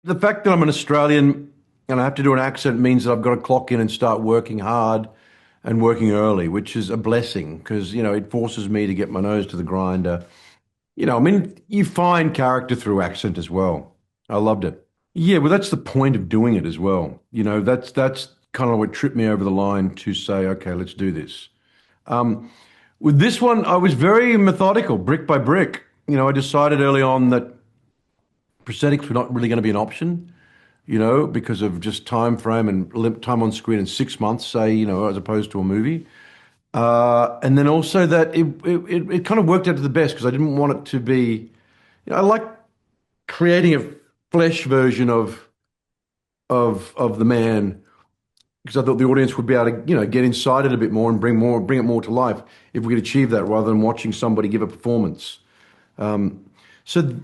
The fact that I'm an Australian and I have to do an accent means that I've got to clock in and start working hard and working early, which is a blessing because, it forces me to get my nose to the grinder. I mean, you find character through accent as well. I loved it. Yeah, well, that's the point of doing it as well. That's kind of what tripped me over the line to say, okay, let's do this. Um, with this one, I was very methodical, brick by brick. I decided early on that prosthetics were not really going to be an option, because of just time frame and time on screen in 6 months, say, as opposed to a movie. And then also that it kind of worked out to the best because I didn't want it to be, I like creating a flesh version of the man because I thought the audience would be able to, get inside it a bit more and bring it more to life if we could achieve that rather than watching somebody give a performance. So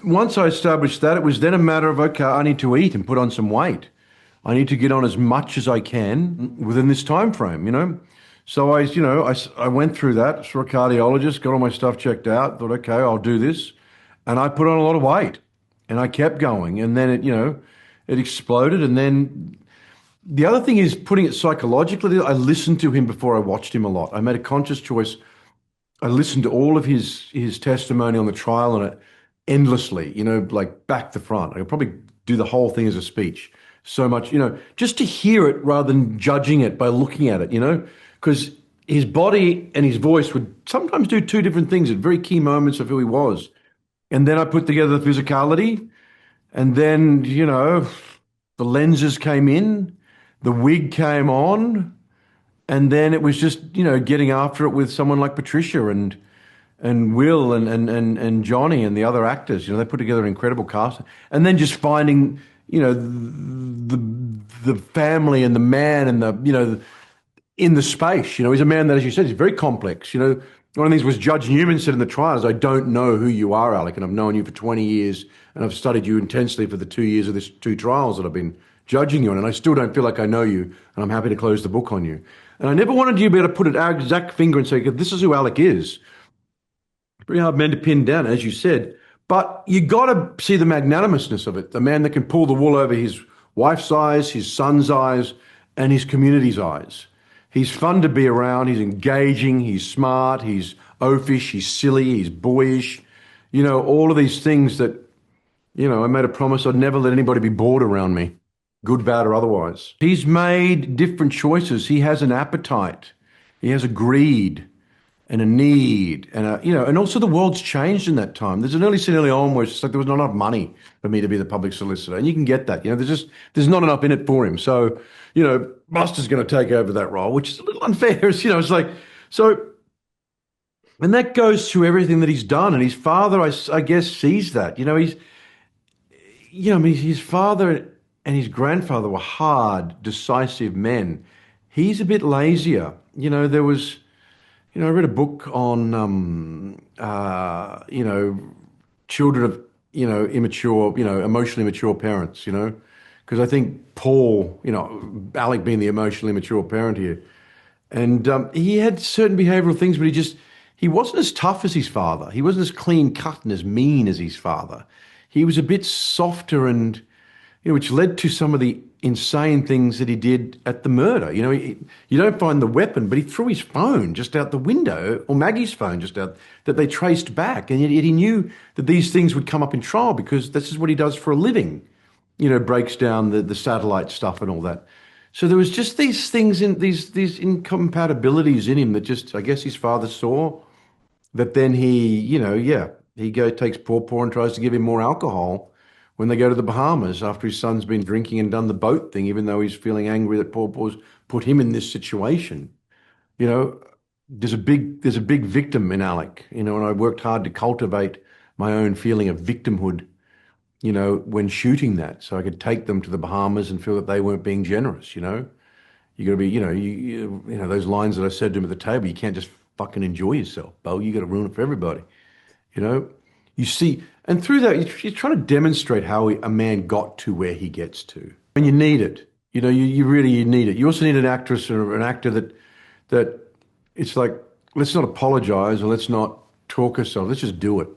once I established that, it was then a matter of, okay, I need to eat and put on some weight. I need to get on as much as I can within this time frame. So I went through that, saw a cardiologist, got all my stuff checked out, thought, okay, I'll do this. And I put on a lot of weight and I kept going. And then it exploded. And then the other thing is putting it psychologically. I listened to him before I watched him a lot. I made a conscious choice. I listened to all of his testimony on the trial on it endlessly, like back to front. I could probably do the whole thing as a speech. So much, just to hear it rather than judging it by looking at it, because his body and his voice would sometimes do two different things at very key moments of who he was. And then I put together the physicality, and then, the lenses came in, the wig came on, and then it was just, getting after it with someone like Patricia and Will and Johnny and the other actors. They put together an incredible cast. And then just finding, the family and the man and in the space. He's a man that, as you said, is very complex. One of the things was Judge Newman said in the trial is, I don't know who you are, Alec, and I've known you for 20 years and I've studied you intensely for the 2 years of these two trials that I've been judging you on, and I still don't feel like I know you, and I'm happy to close the book on you. And I never wanted you to be able to put an exact finger and say, this is who Alec is. Very hard man to pin down, as you said. But you got to see the magnanimousness of it, the man that can pull the wool over his wife's eyes, his son's eyes, and his community's eyes. He's fun to be around. He's engaging. He's smart. He's oafish. He's silly. He's boyish. All of these things that, I made a promise I'd never let anybody be bored around me, good, bad, or otherwise. He's made different choices. He has an appetite. He has a greed and a need, and and also the world's changed in that time. There's an early scene early on where it's just like there was not enough money for me to be the public solicitor, and you can get that. There's not enough in it for him. So, Buster's going to take over that role, which is a little unfair. It's like so, and that goes through everything that he's done. And his father, I guess, sees that. His father and his grandfather were hard, decisive men. He's a bit lazier. There was. I read a book on, children of, immature, emotionally immature parents, because I think Paul, Alec being the emotionally immature parent here, and he had certain behavioral things, but he wasn't as tough as his father. He wasn't as clean cut and as mean as his father. He was a bit softer and, which led to some of the insane things that he did at the murder. You don't find the weapon, but he threw his phone just out the window, or Maggie's phone just out, that they traced back. And yet he knew that these things would come up in trial because this is what he does for a living. Breaks down the satellite stuff and all that. So there was just these things these incompatibilities in him that just, I guess his father saw, that then he takes Paw and tries to give him more alcohol when they go to the Bahamas after his son's been drinking and done the boat thing, even though he's feeling angry that Paw Paw's put him in this situation. There's a big victim in Alec, and I worked hard to cultivate my own feeling of victimhood, when shooting that, so I could take them to the Bahamas and feel that they weren't being generous. You got to be, those lines that I said to him at the table, you can't just fucking enjoy yourself, Bo. You got to ruin it for everybody. You see, and through that, you're trying to demonstrate how a man got to where he gets to. And you need it. You really need it. You also need an actress or an actor that it's like, let's not apologize or let's not talk ourselves. Let's just do it,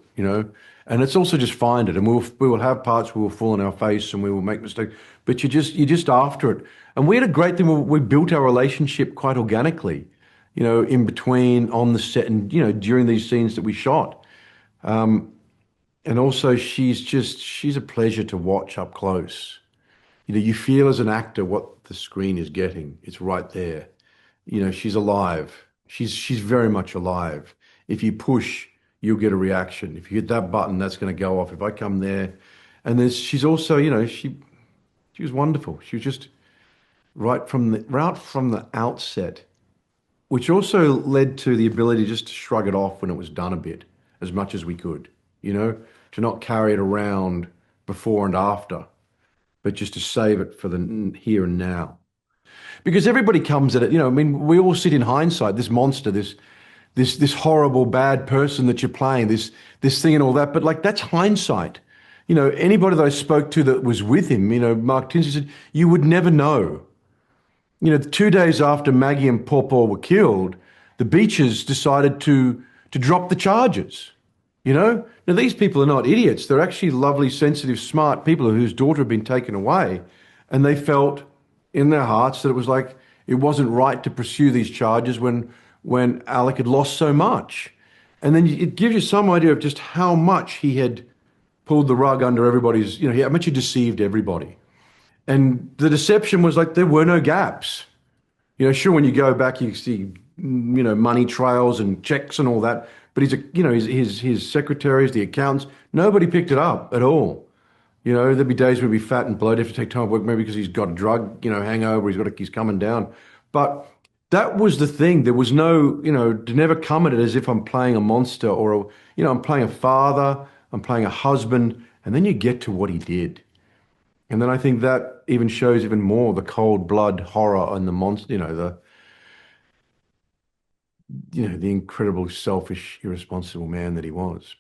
And let's also just find it. And we will have parts we will fall on our face and we will make mistakes. But you're just after it. And we had a great thing. We built our relationship quite organically, in between on the set and during these scenes that we shot. And also, she's a pleasure to watch up close. You feel as an actor what the screen is getting. It's right there. She's alive. She's very much alive. If you push, you'll get a reaction. If you hit that button, that's going to go off. If I come there, and she's also, she was wonderful. She was just right from the outset, which also led to the ability just to shrug it off when it was done a bit, as much as we could, to not carry it around before and after, but just to save it for the here and now. Because everybody comes at it, I mean, we all sit in hindsight, this monster, this horrible bad person that you're playing, this thing and all that, but like that's hindsight. Anybody that I spoke to that was with him, Mark Tinsley said, you would never know. 2 days after Maggie and Paw Paw were killed, the Beaches decided to drop the charges. Now these people are not idiots. They're actually lovely, sensitive, smart people whose daughter had been taken away, and they felt in their hearts that it was like it wasn't right to pursue these charges when Alec had lost so much. And then it gives you some idea of just how much he had pulled the rug under everybody's, how much he deceived everybody. And the deception was like there were no gaps. Sure, when you go back, you see, money trails and checks and all that. But his secretaries, the accountants, nobody picked it up at all. There'd be days where he'd be fat and bloated, have to take time off work, maybe because he's got a drug, hangover, he's coming down. But that was the thing. There was no, to never come at it as if I'm playing a monster or, I'm playing a father, I'm playing a husband, and then you get to what he did. And then I think that even shows even more the cold blood horror and the monster, the incredible, selfish, irresponsible man that he was.